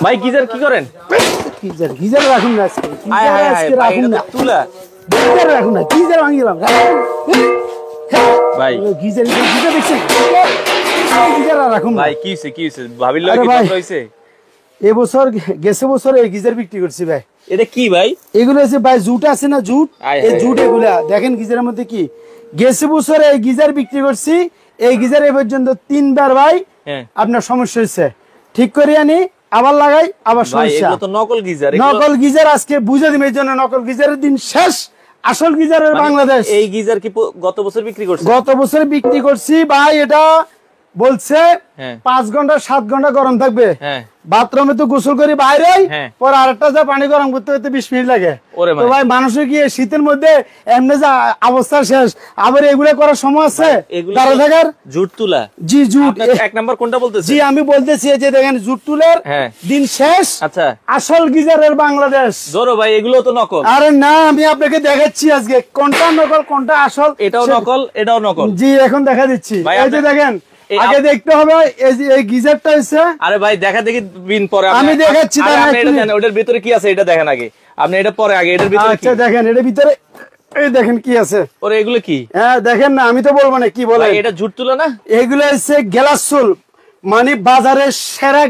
ভাই গিজার কি করেন? গিজার গিজার রাখুন না আজকে, আয় গিজার হায় হায় আজকে ভাই, রাখুন এটা না, তো তুলা। গিজার রাখুন না, গিজার ভাঙিলাম ভাই গিজার গিজার দেখছেন, গিজার আর রাখুন না। ভাই কি হইছে কি হইছে? ভাবির লগে আরে কি ভাই, কথা হইছে? এবছর গেছে বছর এই গিজার বিক্রি করছি ভাই। এটা কি ভাই? এগুলো হচ্ছে ভাই জুট আছে না, জুট, আয় এই হায়। জুট এগুলা দেখেন গিজারের মধ্যে কি। গেছে বছর এই গিজার বিক্রি করছি, এই গিজার এ পর্যন্ত 3বার ভাই হ্যাঁ আপনার সমস্যা হচ্ছে, ঠিক করে আনি আবার লাগাই আবার ভাই সমস্যা। এগুলো তো নকল গিজার। নকল গিজার আজকে বুঝে দিবে, এই জন্য নকল গিজারের দিন শেষ। আসল গিজারের বাংলাদেশ। এই গিজার কি গত বছর বিক্রি করছে? গত বছর বিক্রি করছি ভাই, এটা বলছে 5 ঘন্টা 7 ঘন্টা গরম থাকবে। হ্যাঁ বাথরুমে তো গোসল করি বাইরে, হ্যাঁ। পর আরেকটা যা পানি গরম করতে করতে 20 মিনিট লাগে। ওরে তো ভাই মানুষের কি শীতের মধ্যে এমনি যা অবস্থা শেষ, আবার এগুলো করার সময় আছে এগুলো দাঁড়া থাকার? জুট তুলা। জি জুট। আপনার এক নাম্বার কোনটা বলতেছে? জি আমি বলতেছি এই যে দেখেন জুট তুলের হ্যাঁ দিন শেষ। আচ্ছা আসল গিজারের বাংলাদেশ। ধরো ভাই এগুলো তো নকল। আরে না, আমি আপনাকে দেখাচ্ছি আজকে কোনটা নকল কোনটা আসল। এটাও নকল এটাও নকল। জি এখন দেখা দিচ্ছি, ভাই, এই যে দেখেন এই আগে দেখতে হবে এই গিজারটা হচ্ছে। আরে ভাই দেখা দেখি বিন পরে আমি দেখাচ্ছি, আগে দাঁড়ান আপনি এটা একটু। দেন, ওটার ভিতরে কি আছে এটা দেখেন আগে। আপনি এটা পরে আগে এটার ভিতরে কি? আচ্ছা দেখেন এটার ভিতরে, এই দেখেন কি আছে। ওরে এগুলো কি? হ্যাঁ দেখেন না, আমি তো বলবো না কি বলে। ভাই এটা জুট তুলা না? এগুলো হচ্ছে গ্লাস চুল, মানে বাজারের সেরা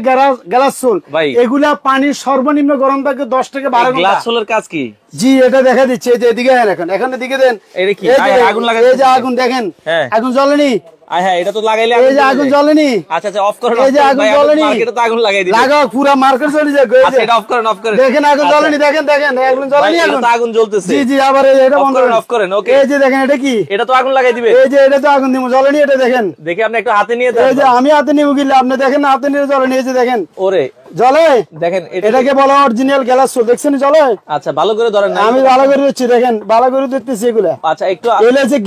গ্লাস চুল ভাই। এগুলা পানি সর্বনিম্ন গরম থাকে 10 থেকে 12 ঘন্টা। গ্লাস সোলের কাজ কি? জি এটা দেখা দিচ্ছে, এই যে এদিকে এখন এদিকে দেন। এটা কি? এই যে আগুন লাগাই এই যে আগুন দেখেন, হ্যাঁ। আগুন জ্বলেনি। আয় হ্যাঁ এটা তো লাগাইলে এই যে আগুন জ্বলেনি। আচ্ছা আচ্ছা অফ করেন। এই যে আগুন জ্বলেনি। মার্কেটে তো আগুন লাগাই দিবেন। লাগাও পুরো মার্কেট চলে যায়। এই আচ্ছা যে এটা অফ করেন অফ করেন। দেখেন আগুন জ্বলেনি, দেখেন দেখেন আগুন ভাই জ্বলেনি। এটা তো আগুন জ্বলতেছে। জি জি আবার এটা অফ বন্ধ করেন করেন, অফ করেন ওকে। এই যে দেখেন এটা কি, এটা তো আগুন লাগাই দিবে। এই যে এটা তো আগুন দিব জ্বলেনি, এটা দেখেন। দেখি আপনি একটু হাতে নিয়ে এই দেন। যে আমি হাতে নিব গিলে, আপনি দেখেন না হাতে নিয়ে জ্বলেনি, এই যে দেখেন ওরে জ্বলে। দেখেন এটাকে বলা অরিজিনাল গ্লাস চুল, দেখছেন জ্বলে। আচ্ছা ভালো করে ধরেন না। আমি ভালো করে দিচ্ছি, দেখেন ভালো করে দেখতেছি এগুলা। আচ্ছা একটু এগুলো হচ্ছে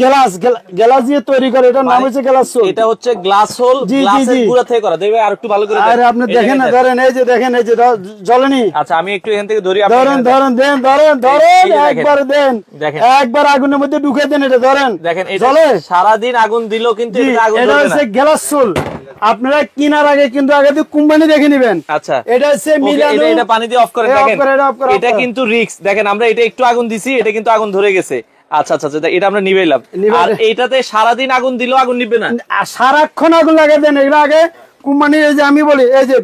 গ্লাস দিয়ে তৈরি করে, এটার নাম হচ্ছে গ্লাস চুল। এটা হচ্ছে গ্লাস হোল, জি, জি, গ্লাসের জি। গুঁড়া থেকে করা। দেখবে আর একটু ভালো করে দেন। আরে আপনি এই দেখেন না, দেখেন। ধরেন এই যে দেখেন, এই যে জ্বলেনি। আচ্ছা আমি একটু এখান থেকে ধরি। আপনি ধরেন এখানে দেন। ধরেন দেন, ধরেন ধরেন এই যে দেখেন। একবার দেন, দেখেন। একবার আগুনের মধ্যে ঢুকে দেন, এটা ধরেন দেখেন এটা জ্বলে। সারাদিন আগুন দিলেও কিন্তু জি, এটা আগুন এটা জ্বলবে না। হচ্ছে গ্লাস চুল। আপনারা কেনার আগে কিন্তু আগে তো কোম্পানি দেখে নেবেন। আচ্ছা এটা হচ্ছে ওকে, মিলানো। এটা পানি দিয়ে অফ করে এই off দেখেন। করে, এটা off করে, off এটা করে। কিন্তু রিস্ক। দেখেন আমরা এটা একটু আগুন দিছি, এটা কিন্তু আগুন ধরে গেছে। আচ্ছা আচ্ছা আচ্ছা এটা আমরা নিবেলাম। আর এইটাতে সারাদিন আগুন দিলেও আগুন নিবে না। আর সারাক্ষণ আগুন লাগাই দেন। এগুলো আগে কোম্পানির, এই যে আমি বলি এই যে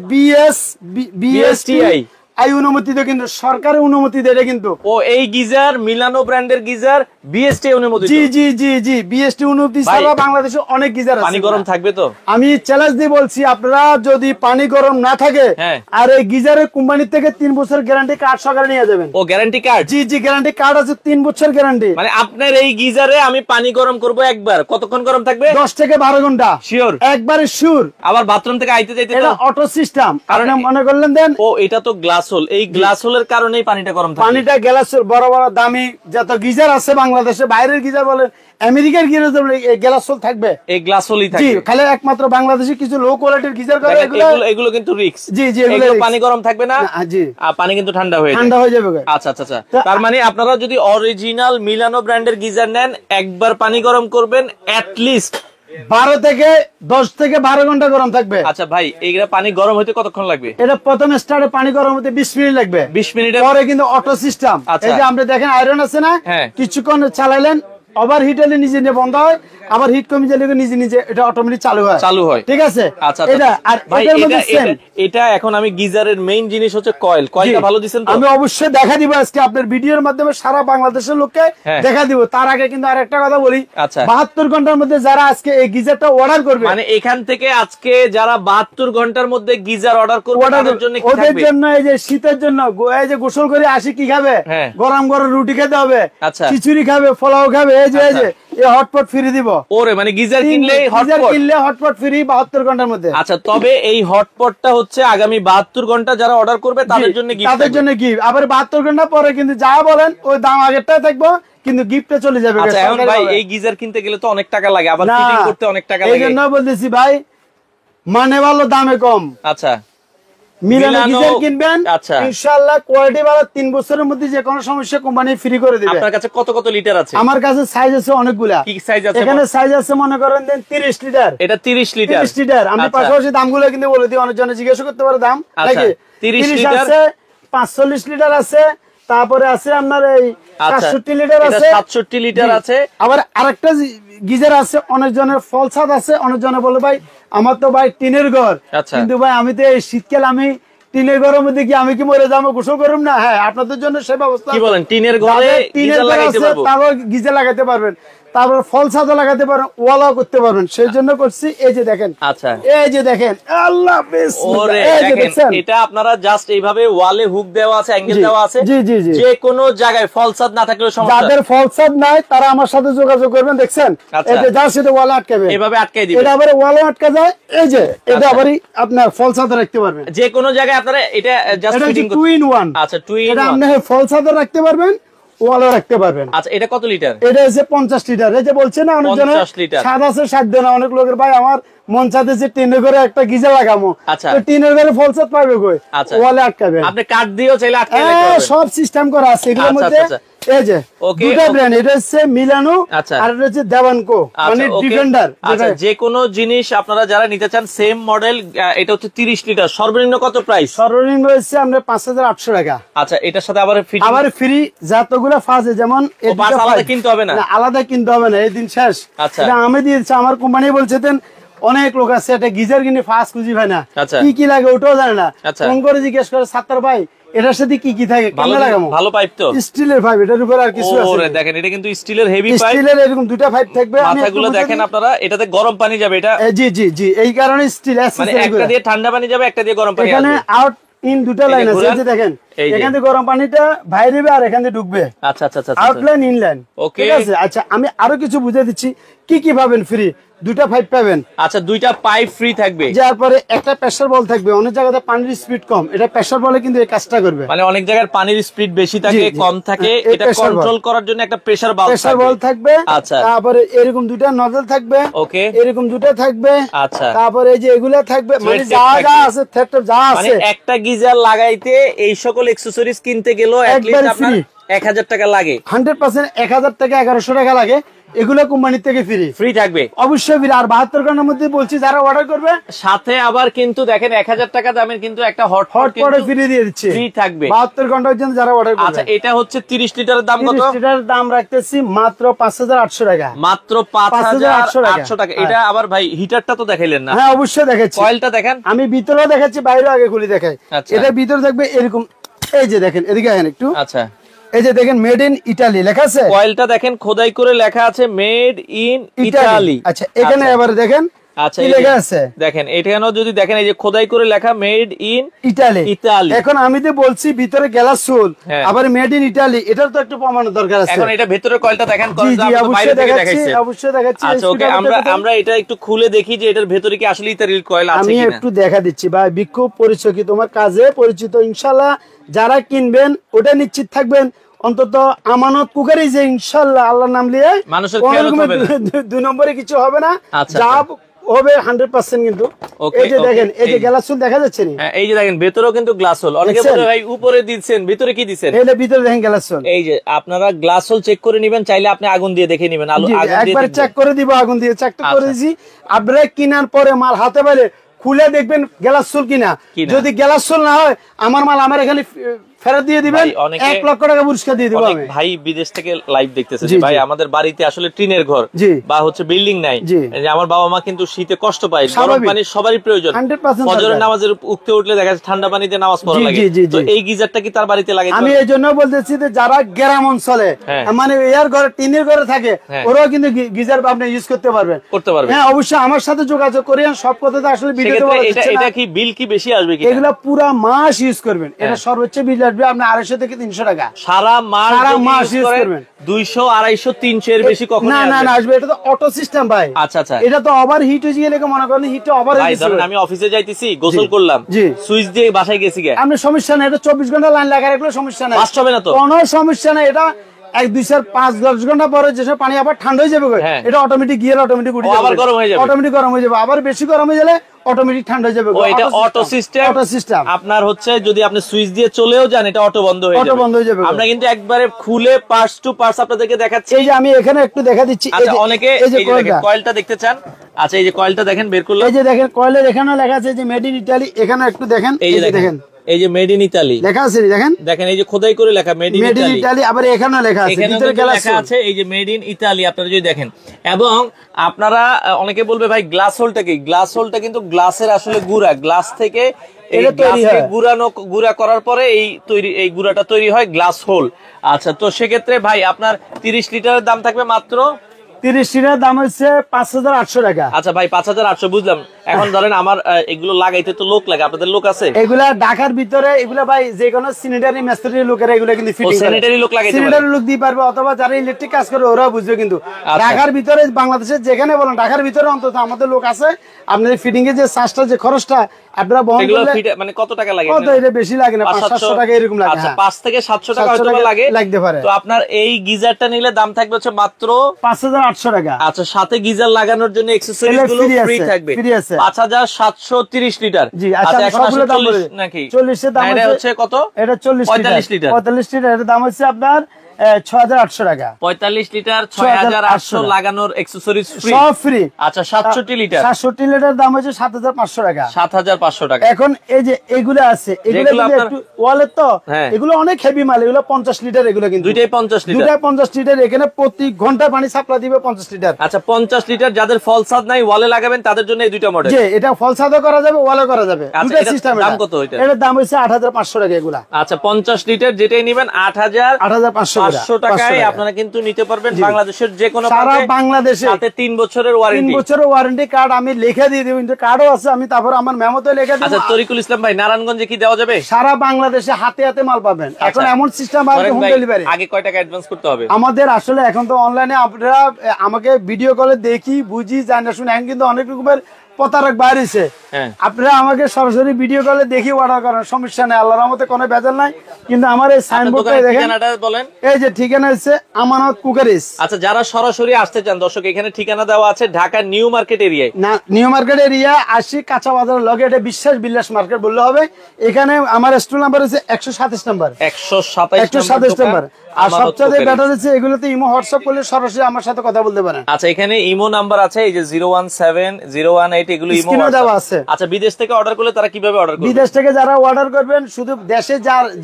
বিএসটিআই এই অনুমতি দেয়, কিন্তু সরকারের অনুমতি দেয় কিন্তু। ও এই গিজার মিলানো ব্র্যান্ডের গিজার বিএসটি অনুমোদিত। জি জি জি জি বিএসটি অনুমতি ভাই, ছাড়া বাংলাদেশে অনেক গিজার আছে। পানি গরম থাকবে তো? আমি চ্যালেঞ্জ দিয়ে বলছি, আপনারা যদি পানি গরম না থাকে, হ্যাঁ। আর এই গিজারের কোম্পানি থেকে 3 বছর গ্যারান্টি কার্ড সহকারে নিয়ে যাবেন। ও গ্যারান্টি কার্ড? জি জি গ্যারান্টি কার্ড আছে, 3 বছর গ্যারান্টি। মানে আপনার এই গিজারে আমি পানি গরম করব একবার, কতক্ষণ গরম থাকবে? 10 থেকে 12 ঘন্টা শিওর? একবারে শিওর। আবার বাথরুম থেকে আইতে যাইতে এটা তো? অটো সিস্টেম, কারণ আপনি মনে করলেন দেন। ও এটা তো গ্লাস হোল, এই গ্লাস হোলের কারণেই পানিটা গরম থাকে। পানিটা গ্লাসের বড় বড় দামি যত গিজার আছে বাংলাদেশে, বাইরের গিজার বলেন আমেরিকার গিজার বলেন, এই গ্লাস থাকবে। এই গ্লাস হোলই জি থাকে। খালি একমাত্র বাংলাদেশে কিছু লো কোয়ালিটির গিজার করে, দেখেন, এগুলো কিন্তু রিস্ক। জি জি এগুলো এগুলো পানি গরম থাকবে না। জি আর পানি কিন্তু ঠান্ডা হয়ে ঠান্ডা যায়। হয়ে যাবে। আচ্ছা আচ্ছা আচ্ছা তার মানে আপনারা যদি অরিজিনাল মিলানো ব্র্যান্ডের গিজার নেন, একবার পানি গরম করবেন এট লিস্ট 12 থেকে 10 থেকে 12 ঘন্টা গরম থাকবে। আচ্ছা ভাই এইগুলা পানি গরম হইতে কতক্ষণ লাগবে? এটা প্রথম স্টার্টে পানি গরম হতে 20 মিনিট লাগবে। 20 মিনিটের পরে কিন্তু অটো সিস্টেম। আচ্ছা। এই যে আপনি দেখেন আয়রন আছে না, হ্যাঁ। কিছুক্ষণ চালাইলেন, ওভার হিট হলে নিজে নিজে বন্ধ হয়, আবার হিট কমে গেলে নিজে নিজে এটা অটোমেটিক চালু হয়। ঠিক আছে। আচ্ছা এটা আর ভাই এটার মধ্যে সেম। এটা এখন আমি গিজারের মেইন জিনিস হচ্ছে কয়েলটা ভালো দিবেন তো? আমি অবশ্যই দেখা দিব আজকে আপনার ভিডিওর মাধ্যমে সারা বাংলাদেশের লোককে হ্যাঁ। দেখা দিব। তার আগে কিন্তু আরেকটা কথা বলি, আচ্ছা। 72 ঘন্টার মধ্যে যারা আজকে এই গিজারটা অর্ডার করবে, মানে এখান থেকে আজকে যারা 72 ঘন্টার মধ্যে গিজার অর্ডার করবে তাদের জন্য কি ওদের থাকবে? জন্য এই যে শীতের জন্য এই যে গোসল করে আসি কি খাবে, হ্যাঁ। গরম গরম রুটি খেতে হবে, আচ্ছা। খিচুড়ি খাবে, পোলাও খাবে, এই যে এই হটপট ফ্রি দিব। ওরে মানে গিজার কিনলে গিজার কিনলে হটপট ফ্রি 72 ঘন্টার মধ্যে। আচ্ছা তবে এই হটপটটা হচ্ছে আগামী 72 ঘন্টা যারা অর্ডার করবে তাদের জন্য গিফট। তাদের জন্য গিফট। আবার 72 ঘন্টা পরে কিন্তু যা বলেন ওই দাম আগেরটা থাকবো, কিন্তু গিফটে চলে যাবে। আচ্ছা এখন ভাই এই গিজার কিনতে গেলে তো অনেক টাকা লাগে, আবার না, ফিটিং করতে অনেক টাকা এই লাগে। জন্য বলতেছি ভাই, মানে ভালো দামে কম। আচ্ছা মিলানো গিজার কিনবেন, আচ্ছা ইনশাআল্লাহ কোয়ালিটি ভালো, 3 বছরের মধ্যে যে কোনো সমস্যা কোম্পানি ফ্রি করে দিবে। আপনার কাছে কত কত লিটার আছে? আমার কাছে সাইজ আছে অনেকগুলা। কি সাইজ আছে? এখানে সাইজ আছে মনে করেন দেন 30 লিটার। এটা 30 লিটার। 30 লিটার। আমি পাশাপাশি দামগুলো কিন্তু বলে দিই, অনেক জনে জিজ্ঞাসা করতে পারে দাম নাকি। 30 লিটার আছে, 45 লিটার আছে, তারপরে আছে আপনার এই 67 লিটার আছে, 67 লিটার আছে। আবার আরেকটা গিজার আছে, অনেক জনের ফল ছাদ আছে, অনেক জনে বলে ভাই আমার তো ভাই টিনের ঘর, কিন্তু ভাই আমি তো এই শীতকাল আমি টিনের ঘরের মধ্যে কি আমি কি মরে যাবো, গোসল করুম না? হ্যাঁ, আপনাদের জন্য সে ব্যবস্থা। কি বলেন, টিনের ঘরে টিনের ঘর আছে, তারপর গিজার লাগাতে পারবেন, তারপর ফল ছাদও লাগাতে পারবেন, ওয়ালাও করতে পারবেন, সেই জন্য করছি। এই যে দেখেন, আচ্ছা এই যে দেখেন, আল্লাহ ওরে দেখেন, এটা আপনারা জাস্ট এইভাবে ওয়ালে হুক দেওয়া আছে, অ্যাঙ্গেল দেওয়া আছে, জি জি জি, যে কোনো জায়গায় ফল ছাদ না থাকলেও সমস্যা। যাদের ফল ছাদ নাই তারা আমার সাথে যোগাযোগ করবেন। দেখছেন, এই যে জাস্ট এটা ওয়ালে আটকাবে, এভাবে আটকাই দিবেন, এটা আবার ওয়ালে আটকা যায়। এই যে এটা আবারই আপনার ফল ছাদে রাখতে পারবেন, যে কোনো জায়গায় আপনারা এটা জাস্ট ফিটিং করতে। 2 in 1। আচ্ছা 2 in 1, এটা আপনি ফল ছাদে রাখতে পারবেন, ওয়ালে রাখতে পারবেন। আচ্ছা এটা কত লিটার? এটা হচ্ছে 50 লিটার। এই যে বলছে না অনেক জনের 50 লিটার স্বাদ আছে সাধ্য না, অনেক লোকের ভাই আমার মন চাইতেছে টিনের ঘরে একটা গিজার লাগামো, আচ্ছা তো টিনের ঘরে ফল ছাদ পাবে কই? আচ্ছা ওয়ালে আটকাবেন, আপনি কাট দিও চাইলে আটকাই দিতে হ্যাঁ, পারবেন, সব সিস্টেম করা আছে এগুলোর আচ্ছা, মধ্যে। আচ্ছা, এই যে দুটো ব্র্যান্ড, এটা হচ্ছে মিলানো আচ্ছা আর এটা হচ্ছে দেওয়ানকো, মানে ডিফেন্ডার। আচ্ছা যে কোনো জিনিস আপনারা যারা নিতে চান সেম মডেল, এটা হচ্ছে 30 লিটার, সর্বনিম্ন কত প্রাইস? সর্বনিম্ন হচ্ছে আমরা 5800 টাকা। আচ্ছা এটার সাথে আবার ফিটিং, আবার ফ্রি যতগুলো ফাজে, যেমন আলাদা কিনতে হবে না, আলাদা কিনতে হবে না, এই দিন শেষ। আচ্ছা এটা আমি দিয়েছি, আমার কোম্পানি বলছেন অনেক লোক আছে এটা গিজার কিনে ফাস্ট খুঁজি ভাই না, আচ্ছা কি কি লাগে ওটাও জানে না, আচ্ছা ফোন করে জিজ্ঞেস করে সাত্তার ভাই এটার সাথে কি কি থাকে, কেমন লাগামো? ভালো পাইপ তো, স্টিলের পাইপ, এটার উপর আর কিছু আছে? ওরে দেখেন, এটা কিন্তু স্টিলের হেভি পাইপ, স্টিলের এরকম দুটো পাইপ থাকবে। মাথাগুলো দেখেন আপনারা, এটাতে গরম পানি যাবে, এটা জি জি জি, এই কারণে স্টিল মানে একটা দিয়ে ঠান্ডা পানি যাবে, একটা দিয়ে গরম পানি এখানে আসবে। আউট ইন দুটো লাইন আছে, এই যে দেখেন, এখান থেকে গরম পানিটা বাইরে আর এখান থেকে ঢুকবে। আচ্ছা আচ্ছা আচ্ছা, আউট লাইন ইন লাইন, ওকে ঠিক আছে। আচ্ছা আমি আরো কিছু বুঝিয়ে দিচ্ছি কি কি পাবেন ফ্রি। দুটা পাইপ পাবেন, আচ্ছা দুইটা পাইপ ফ্রি থাকবে, যারপরে একটা প্রেসার বল থাকবে। অনেক জায়গাতে পানির স্পিড কম, এটা প্রেসার বলে কিন্তু এই কাজটা করবে। মানে অনেক জায়গায় পানির স্পিড বেশি থাকে, কম থাকে, এটা কন্ট্রোল করার জন্য একটা প্রেসার বল থাকবে। আচ্ছা, তারপরে এরকম দুটা নজল থাকবে, ওকে এরকম দুটো থাকবে। আচ্ছা, তারপরে এই যে এগুলা থাকবে, মানে যা যা আছে থ্রেড যা আছে, মানে একটা গিজার লাগাইতে এই সকল অ্যাকসেসরিজ কিনতে গেলেও এট লিস্ট আপনার 1000 টাকা লাগে। 100% 1000 টাকা 1100 টাকা লাগে, এগুলো কোম্পানি থেকে ফ্রি থাকবে অবশ্যই ফ্রি। আর 72 ঘন্টার মধ্যে বলছি যারা অর্ডার করবে, সাথে আবার কিন্তু দেখেন 1000 টাকা দামের কিন্তু একটা হট ফ্রি দিয়ে দিচ্ছে, ফ্রি থাকবে 72 ঘন্টার জন্য যারা অর্ডার করবে। আচ্ছা এটা হচ্ছে 30 লিটারের দাম কত? 30 লিটারের দাম রাখতেছি মাত্র 5800 টাকা, মাত্র 5800 টাকা। এটা আবার ভাই হিটারটা তো দেখাইলেন না? হ্যাঁ অবশ্যই দেখাচ্ছি, কয়েলটা দেখেন, আমি ভিতরেও দেখাচ্ছি, বাইরেও আগে খুলে দেখাই। এটা ভিতরে থাকবে এরকম, এই যে দেখেন এদিকে আসেন একটু, আচ্ছা এই যে দেখেন মেড ইন ইটালি লেখা আছে, কয়েলটা দেখেন খোদাই করে লেখা আছে মেড ইন ইটালি। আচ্ছা এখানে এবার দেখেন আচ্ছা কি লেখা আছে, দেখেন এখানেও যদি দেখেন এই যে খোদাই করে লেখা মেড ইন ইটালি। এখন আমি তো বলছি ভিতরে গ্লাস সোল, আবার মেড ইন ইটালি, এটার তো একটু প্রমাণের দরকার আছে। এখন এটা ভিতরের কয়েলটা দেখেন, অবশ্যই দেখাচ্ছি। আচ্ছা ওকে, আমরা এটা একটু খুলে দেখি যে এটার ভিতরে কি আসলে ইটালির কয়েল আছে কিনা। আমি একটু দেখা দিচ্ছি ভাই, বিক্ষোভ পরিচয় কি তোমার কাজে পরিচিত, ইনশাআল্লাহ যারা কিনবেন ওটা নিশ্চিত থাকবেন, অন্তত আমানত কুকারি যে ইনশাআল্লাহ আল্লাহর নাম নিয়ে মানুষের দুই নম্বরে কিছু হবে না, যা হবে 100% কিন্তু। এই যে দেখেন, এই যে গ্লাস হোল দেখা যাচ্ছে না? এই যে দেখেন ভেতরেও কিন্তু গ্লাস হোল, অনেকে বলে ভাই উপরে দিচ্ছেন, ভিতরে কি দিচ্ছেন? এই যে ভিতরে দেখেন গ্লাস হোল। এই যে আপনারা গ্লাস হোল চেক করে নেবেন, চাইলে আপনি আগুন দিয়ে দেখে নেবেন, আগুন দিয়ে একবার চেক করে দিব, আগুন দিয়ে চেক করে দিয়েছি। আপনারা কেনার পরে মাল হাতে পাইলে খুলে দেখবেন গ্লাস হোল কিনা, যদি গ্লাস হোল না হয় আমার মাল আমার এখানে ফেরত দিয়ে দিবেন, 1 লক্ষ টাকা পুরস্কার দিয়ে দিব। ভাই বিদেশ থেকে লাইভ দেখতেছে যে ভাই আমাদের বাড়িতে আসলে টিনের ঘর বা হচ্ছে বিল্ডিং নাই, যে আমার বাবা মা কিন্তু শীতে কষ্ট পায়, গরম পানি সবারই প্রয়োজন, ফজরের নামাজের উঠতে উঠলে দেখা যাচ্ছে ঠান্ডা পানিতে নামাজ পড়া লাগে, তো এই গিজারটা কি তার বাড়িতে লাগে? আমি এই জন্য বলতেছি যে যারা গ্রাম অঞ্চলে মানে এর ঘরে টিনের ঘরে থাকে, ওরাও কিন্তু গিজার আপনি ইউজ করতে পারবেন। হ্যাঁ অবশ্যই আমার সাথে যোগাযোগ করিয়েন, সব কথাতে আসলে ভিডিওতে বলা যাচ্ছে না। এটা কি বিল কি বেশি আসবে কি? এগুলা পুরা মাস ইউজ করবেন, এটা সর্বোচ্চ বিল আসবে আপনার 250 থেকে 300 টাকা সারা মাস ইউজ করবেন। 200 250 300 এর বেশি কখনো না আসবে, এটা তো অটো সিস্টেম ভাই। আচ্ছা আচ্ছা, এটা তো ওভার হিট হয়ে গেলে মনে করেন হিট ওভার হয়ে গেছে, আমি অফিসে যাইতেছি, গোসল করলাম, সুইচ দিয়ে বাসায় গেছি, আপনি সমস্যা নাই, এটা 24 ঘন্টা লাইন লাগা রাখলে সমস্যা নাই, বাস হবে না তো, কোনো সমস্যা নাই। এটা 1-2-4-5-10 ঘন্টা পরে যেসব পানি আবার ঠান্ডা হয়ে যাবে, এটা অটোমেটিক গিয়ার অটোমেটিক উঠে যাবে, আবার গরম হয়ে যাবে, অটোমেটিক গরম হয়ে যাবে। আবার বেশি গরম হয়ে গেলে অটোমেটিক ঠান্ডা হয়ে যাবে। এটা অটো সিস্টেম। আপনার হচ্ছে যদি আপনি সুইচ দিয়ে চলেও যান এটা অটো বন্ধ হয়ে যাবে। আমরা কিন্তু একবারে খুলে পার্টস টু পার্টস আপনাদেরকে দেখাচ্ছি। এই যে আমি এখানে একটু দেখা দিচ্ছি। আচ্ছা, অনেকে এই যে কয়েলটা দেখতে চান। আচ্ছা, এই যে কয়েলটা দেখেন, বের করলাম। এই যে দেখেন কয়েলের এখানে লেখা আছে যে মেড ইন ইতালি। এখানে একটু দেখেন, এই যে দেখেন, এই যে মেড ইন ইতালি লেখা আছে, দেখেন এই যে খোদাই করে লেখা মেড ইন ইতালি। আবার এখানে লেখা আছে, ভিতরে লেখা আছে এই যে মেড ইন ইতালি। আপনারা যদি দেখেন, এবং আপনারা অনেকে বলবে ভাই গ্লাস হোলটা কি? গ্লাস হোলটা কিন্তু গ্লাসের আসলে গুঁড়া, গ্লাস থেকে এটা গ্লাসকে গুঁড়া করার পরে এই গুঁড়াটা তৈরি হয় গ্লাস হোল। আচ্ছা, তো সেক্ষেত্রে ভাই আপনার 30 লিটারের দাম থাকবে মাত্র 30 লিটারের দাম হচ্ছে 5800 টাকা। আচ্ছা ভাই, 5800 বুঝলাম। এখন ধরেন আমার এগুলো লাগাইতে তো লোক লাগে, আপনাদের লোক আছে? এগুলা ঢাকার ভিতরে এগুলা ভাই যে কোনো স্যানিটারি মিস্ত্রি লোকেরা এগুলা কিন্তু ফিটিং করে, স্যানিটারি লোক লাগাইতে পারে, স্যানিটারি লোক দিয়ে পারবে, অথবা যারা ইলেকট্রিক কাজ করে ওরা বুঝবে। কিন্তু ঢাকার ভিতরে বাংলাদেশের যেখানে বলেন, ঢাকার ভিতরে অন্তত আমাদের লোক আছে। আপনাদের ফিটিং এর যে চার্জটা, যে খরচটা আপনারা বহন করলে মানে কত টাকা লাগে? কত? এটা বেশি লাগে না, 500-700 টাকা এরকম লাগে। আচ্ছা, 5 থেকে 700 টাকা হয়তো লাগতে পারে। তো আপনার এই গিজারটা নিলে দাম থাকবে হচ্ছে মাত্র 5800 টাকা। আচ্ছা, সাথে গিজার লাগানোর জন্য অ্যাকসেসরিজ গুলো ফ্রি থাকবে। 5730 লিটার। জি, আচ্ছা এখন সবগুলো দাম বলে নাকি 40 এর দাম হচ্ছে কত? এটা 40 লিটার। 45 লিটার এর দাম হচ্ছে আপনার 6800 টাকা। 45 লিটার 6800 লাগানোর অ্যাকসেসরিজ ফ্রি, সব ফ্রি। আচ্ছা, 67 লিটার দাম হচ্ছে 7500 টাকা। 7500 টাকা। এখন এই যে এগুলো আছে, এগুলো কিন্তু একটু ওয়ালেট তো, এগুলো অনেক হেভি মাল, এগুলো 50 লিটার। এগুলো কিন্তু দুইটাই 50 লিটার। এখানে প্রতি ঘন্টা পানি সাপ্লাই দিবে 50 লিটার। আচ্ছা, 50 লিটার। যাদের ফল ছাদ নাই, ওয়ালে লাগাবেন, তাদের জন্য এই দুইটা মডেল। জি, এটা ফল ছাদও করা যাবে, ওয়ালে করা যাবে, দুটো সিস্টেম। দাম কত এটা? এর দাম হচ্ছে 8500 টাকা এগুলা। আচ্ছা, 50 লিটার যেটাই নেবেন 8500 টাকায় আপনারা কিন্তু নিতে পারবেন বাংলাদেশের যে কোনো সারা বাংলাদেশে। সাথে 3 বছরের ওয়ারেন্টি। 3 বছরের ওয়ারেন্টি কার্ড আমি লিখে দিয়ে দেব, কিন্তু কার্ডও আছে, আমি তারপর আমার মেমোতে লিখে দেব। আচ্ছা, তরিকুল ইসলাম ভাই, নারায়ণগঞ্জে কি দেওয়া যাবে? সারা বাংলাদেশে হাতে হাতে মাল পাবেন। এখন এমন সিস্টেম আছে হোম ডেলিভারি। আগে কয় টাকা অ্যাডভান্স করতে হবে? আমাদের আসলে এখন তো অনলাইনে আপনারা আমাকে ভিডিও কলে দেখি বুঝি জানা শুনে, এখন কিন্তু অনেক রকমের প্রতারক বাড়িছে। আপনারা আমাকে সরাসরি ভিডিও কলে দেখি অর্ডার করেন, সমস্যা নেই, আল্লাহর রহমতে কোনো ভেজাল নাই। কিন্তু আমার এই সাইনবোর্ডটা দেখেন, ঠিকানাটা বলেন। এই যে ঠিকানা হচ্ছে আমানত কুকারিস। আচ্ছা, যারা সরাসরি আসতে চান দর্শক, এখানে ঠিকানা দেওয়া আছে ঢাকা নিউ মার্কেট এরিয়ায়। না, নিউ মার্কেট এরিয়া আসি কাঁচা বাজারের লগে, এটা বিশ্বাস বিলাস মার্কেট বললে হবে। এখানে আমার স্টল নাম্বার হচ্ছে 127 নাম্বার। 127 নাম্বার। আর সবচেয়ে বেটার হচ্ছে এগুলোতে ইমো হোয়াটসঅ্যাপ করলে সরাসরি আমার সাথে কথা বলতে পারেন। আচ্ছা, এখানে ইমো নাম্বার আছে, এই যে 017-018 এগুলো ইমো দেওয়া আছে। আচ্ছা, বিদেশ থেকে অর্ডার করলে তারা কিভাবে অর্ডার করবে? বিদেশ থেকে যারা অর্ডার করবেন, শুধু দেশে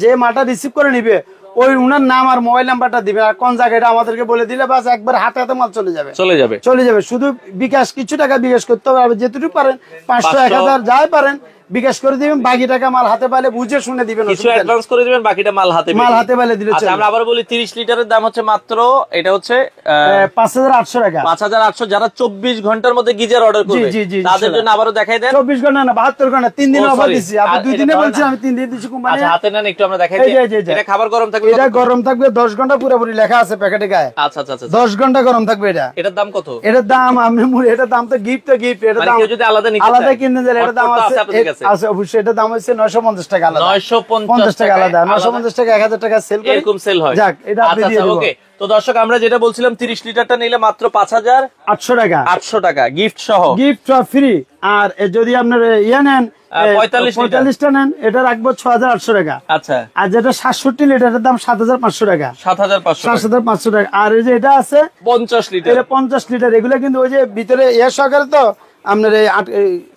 যে মালটা রিসিভ করে নিবে ওই উনার নাম আর মোবাইল নাম্বারটা দিবে, আর কোন জায়গাটা আমাদেরকে বলে দিলে বাস একবার হাতে হাতে মাল চলে যাবে। শুধু বিকাশ, কিছু টাকা বিকাশ করতে হবে, যেটুকু পারেন 500 1000 যাই পারেন বিকাশ করে দিবেন, বাকি টাকা মাল হাতে পাইলে বুঝে শুনে দিবেন, কিছু অ্যাডভান্স করে দিবেন, বাকিটা মাল হাতে পাইলে দিলে। আচ্ছা, আমরা আবার বলি 30 লিটারের দাম হচ্ছে মাত্র, এটা হচ্ছে 5800 টাকা। 5800। যারা 24 ঘন্টার মধ্যে গিজার অর্ডার করবে তাদের জন্য আবারো দেখাই দেন। 24 ঘন্টা না, 72 ঘন্টা, 3 দিন অফার দিছি। আপনি 2 দিনে বলছেন, আমি 3 দিন দিছি কোম্পানি। আচ্ছা, হাতে নেন, একটু আমরা দেখাই দিই। এটা খাবার গরম থাকবে? এটা গরম থাকবে 10 ঘন্টা পুরোপুরি, লেখা আছে প্যাকেটে গায়ে। আচ্ছা আচ্ছা আচ্ছা, 10 ঘন্টা গরম থাকবে এটা। এটার দাম কত? এটার দাম এটার দাম তো গিফট, এটার দাম কেউ যদি আলাদা নিতে চায়, আলাদা কিনতে যায়, এটার দাম আছে অবশ্যই। এটার দাম হচ্ছে 950 টাকা আলাদা। 950 টাকা আলাদা। 950 টাকা 1000 টাকা সেল করে, এরকম সেল হয়। যাক, এটা আপনি দিয়ে দিবেন। ওকে, তো দর্শক, আমরা যেটা বলছিলাম 30 লিটারটা নিলে মাত্র 5800 টাকা। 800 টাকা গিফট সহ, গিফট ফ্রি। আর যদি আপনার নেন 45টা নেন, এটা রাখবো 6800 টাকা। আচ্ছা, আর যেটা 67 লিটারের দাম 7500 টাকা। 7500 টাকা। আর এই যে এটা আছে 50 লিটার, এটা 50 লিটার। এগুলো কিন্তু ওই যে ভিতরে সহকারে তো আপনার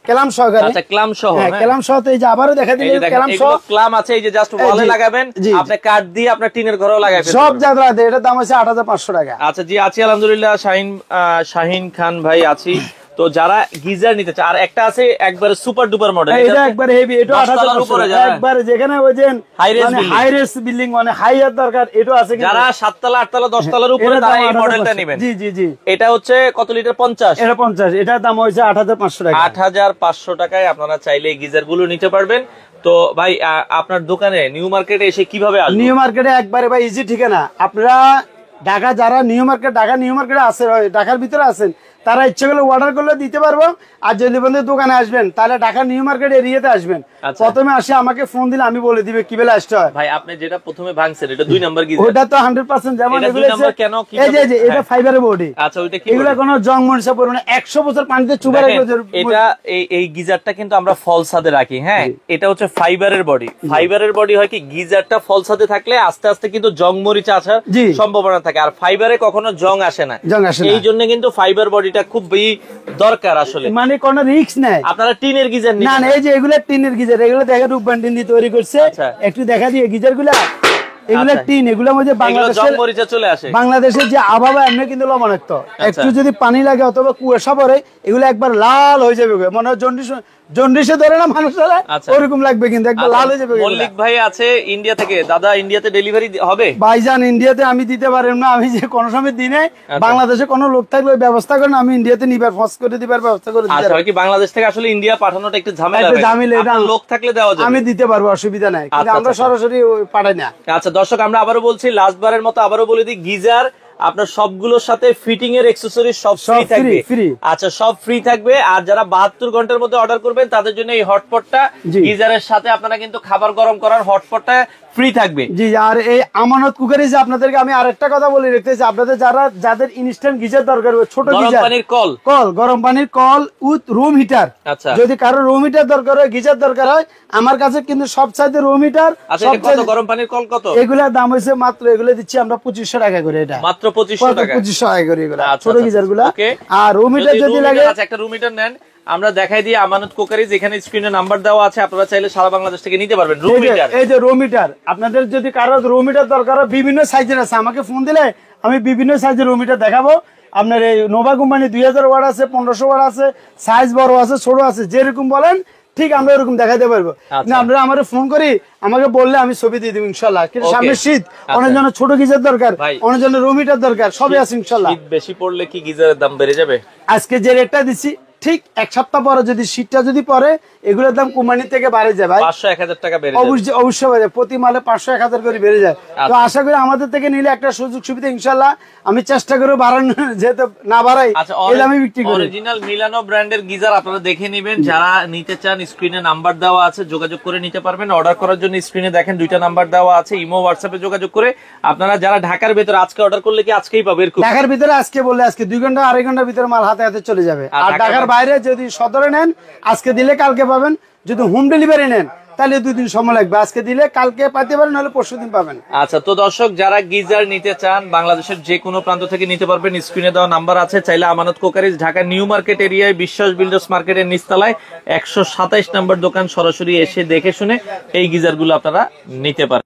ক্লাম সহকারে। আচ্ছা, ক্লাম সহ। ক্লাম সহ। তো এই যে আবারও দেখা দিলে ক্লাম সহ ক্লাম আছে, এই যে জাস্ট ওয়ালে লাগাবেন, আপনি কাট দিয়ে আপনার টিনের ঘরেও লাগাবেন, সব জায়গাতে। এটার দাম হচ্ছে 8500 টাকা। আচ্ছা, জি আছি আলহামদুলিল্লাহ। শাহিন খান ভাই আছি। তো যারা গিজার নিতে চায়, আর একটা আছে একবারে সুপার ডুপার মডেল, এটা একবারে হেভি, এটা 8000 উপরে একবারে, যেখানে ওই যে হাই রেস বিল্ডিং, মানে হাই এর দরকার, এটা আছে। যারা 7 তলা 8 তলা 10 তলার উপরে তারা এই মডেলটা নেবেন। জি জি জি। এটা হচ্ছে কত লিটার? 50। এটা 50। এটার দাম হচ্ছে 8500 টাকা। 8500 টাকায় আপনারা চাইলে গিজার গুলো নিতে পারবেন। তো ভাই, আপনার দোকানে নিউ মার্কেটে এসে কিভাবে আসবেন? নিউ মার্কেটে একবারে ভাই ইজি ঠিকানা। আপনারা ঢাকা, যারা ঢাকা নিউ মার্কেটে আছেন, ঢাকার ভিতরে আছেন, তারা ইচ্ছে করলে অর্ডার করলে দিতে পারবো। আর যদি বন্ধু দোকানে আসবেন তাহলে ঢাকা নিউ মার্কেট এরিয়াতে আসবেন, প্রথমে আসে আমাকে ফোন দিলে আমি বলে দিবে কি বেলা আসতে হয়। ভাই আপনি যেটা প্রথমে ভাঙছেন এটা 2 নাম্বার গিজার, ওটা তো 100% যেমন এগুলো কেন কি এই যে এটা ফাইবারের বডি। আচ্ছা ওইটা কি এগুলো কোনো জং মরিচা পড়বে না, 100 বছর পানিতে চুবারে। এটা এই গিজারটা কিন্তু আমরা ফলসাদে রাখি। হ্যাঁ, এটা হচ্ছে ফাইবারের বডি। ফাইবারের বডি হয় কি গিজারটা ফলসাদে থাকলে আস্তে আস্তে কিন্তু জং মরিচা আসার সম্ভাবনা থাকে, আর ফাইবারে কখনো জং আসে না। এই জন্য কিন্তু ফাইবার বডিটা খুব দরকার আসলে, মানে কোনো রিস্ক নাই। আপনারা টিনের গিজার না না, এই যে এগুলো টিনের গিজার, এগুলো দেখেন রূপবান টিন দিয়ে তৈরি করছে। একটু দেখা দিয়ে গিজার গুলা, এগুলা টিন, এগুলোর মধ্যে বাংলাদেশের যে আবহাওয়া এমনি কিন্তু লবণাক্ত, একটু যদি পানি লাগে অথবা কুয়াশা পড়ে এগুলো একবার লাল হয়ে যাবে, মনে হয় জন্ডিসে ধরে না মানুষেরা ওরকম লাগবে, কিন্তু একবার লাল হয়ে যাবে। মল্লিক ভাই আছে ইন্ডিয়া থেকে, দাদা ইন্ডিয়াতে ডেলিভারি হবে? ভাইজান ইন্ডিয়াতে আমি দিতে পারলাম না, আমি যে কোনো সময় দিনে বাংলাদেশে কোনো লোক থাকলে ব্যবস্থা করেন, আমি ইন্ডিয়াতে নিবার ফস করে দিবার ব্যবস্থা করে দিতে পারবো। কি বাংলাদেশ থেকে আসলে ইন্ডিয়া পাঠানোটা একটু ঝামেলা, লোক থাকলে দেওয়া যাবে, আমি দিতে পারবো, অসুবিধা নাই, কিন্তু আমরা সরাসরি পাঠাই না। আচ্ছা দর্শক, আমরা আবারও বলছি, লাস্ট বারের মতো আবারও বলে দিই, গিজার আপনার সবগুলোর সাথে ফিটিং এর অ্যাকসেসরিজ সব ফ্রি থাকবে। আচ্ছা সব ফ্রি থাকবে। আর যারা 72 ঘন্টার মধ্যে অর্ডার করবেন তাদের জন্য এই হটপটটা গিজারের সাথে আপনারা কিন্তু খাবার গরম করার হটপটটা ফ্রি থাকবে। জি, আর এই আমানত কুকারে যে আপনাদেরকে আমি আরেকটা কথা বলে রাখতেছি, আপনাদের যাদের ইনস্ট্যান্ট গিজার দরকার হবে, ছোট গিজার, গরম পানির কল উইথ রুম হিটার, যদি কারো রুম হিটার দরকার হয়, গিজার দরকার হয়, আমার কাছে কিন্তু সব চাইতে রুম হিটার। গরম পানির কল কত? এগুলার দাম হয়েছে মাত্র, এগুলো দিচ্ছি আমরা 2500 টাকা করে, এটা মাত্র 2500 টাকা করে এগুলো ছোট গিজার গুলা। আর রুম হিটার যদি লাগে, একটা রুম হিটার নেন, আমরা দেখাই দিই আমানত কুকারি, যেখানে স্ক্রিনে নাম্বার দেওয়া আছে, আপনারা চাইলে সারা বাংলাদেশ থেকে নিতে পারবেন। রুম হিটার, এই যে রুম হিটার, আপনাদের যদি কারো রুম হিটার দরকার হয় বিভিন্ন সাইজের আছে, আমাকে ফোন দিলে আমি বিভিন্ন সাইজের রুম হিটার দেখাবো। আপনার এই নোভা কোম্পানি 2000 ওয়াট আছে, 1500 ওয়াট আছে, সাইজ বড় আছে, ছোট আছে, যেরকম বলেন ঠিক আমরা এরকম দেখাতে পারবো। আপনারা আমার ফোন করি, আমাকে বললে আমি ছবি দিয়ে দেবো ইনশাল্লাহ। কিন্তু সামনে শীত, অনেক জনের ছোট গিজার দরকার, অনেক জনের রুম হিটার দরকার, সবই আছে ইনশাল্লাহ। শীত বেশি পড়লে কি গিজারের দাম বেড়ে যাবে? আজকে যে রেটটা দিচ্ছি ঠিক এক সপ্তাহ পরে যদি শীতটা যদি পরে, এগুলোর দাম কোম্পানি থেকে বাড়ে যায় ভাই, 500-1000 টাকা বেড়ে যায়, অবশ্যই বেড়ে যায়, প্রতি মালে 500-1000 করে বেড়ে যায়। তো আশা করি আমাদের থেকে নিলে একটা সুযোগ সুবিধা ইনশাল্লাহ আমি চেষ্টা করব বাড়ানো, যেহেতু না বাড়াই এই দামে বিক্রি করি। অরিজিনাল মিলানো ব্র্যান্ডের গিজার আপনারা দেখে নেবেন, যারা নিতে চান স্ক্রিনে নাম্বার দেওয়া আছে, যোগাযোগ করে নিতে পারবেন। অর্ডার করার জন্য স্ক্রিনে দেখেন 2টা নাম্বার দেওয়া আছে, ইমো হোয়াটসঅ্যাপে যোগাযোগ করে আপনারা যারা ঢাকার ভিতরে আজকে অর্ডার করলে কি আজকেই পাবে? ঢাকার ভিতরে আজকে বললে আজকে 2 ঘন্টা 2.5 ঘন্টার ভিতরে মাল হাতে হাতে চলে যাবে। আর ঢাকার বাইরে যদি সদরে নেন আজকে দিলে কালকে পাবেন, যদি হোম ডেলিভারি নেন তাহলে 2 দিন সময় লাগবে, আজকে দিলে কালকে পাইতে পারেন, নাহলে পরশু দিন পাবেন। আচ্ছা, তো দর্শক যারা গিজার নিতে চান বাংলাদেশের যে কোনো প্রান্ত থেকে নিতে পারবেন, স্ক্রিনে দেওয়া নাম্বার আছে। চাইলে আমানত কুকারিজ ঢাকা নিউ মার্কেট এরিয়ায় বিশ্বাস বিল্ডার্স মার্কেটের নিচতলায় 127 নম্বর দোকান, সরাসরি এসে দেখে শুনে এই গিজার গুলো আপনারা নিতে পারেন।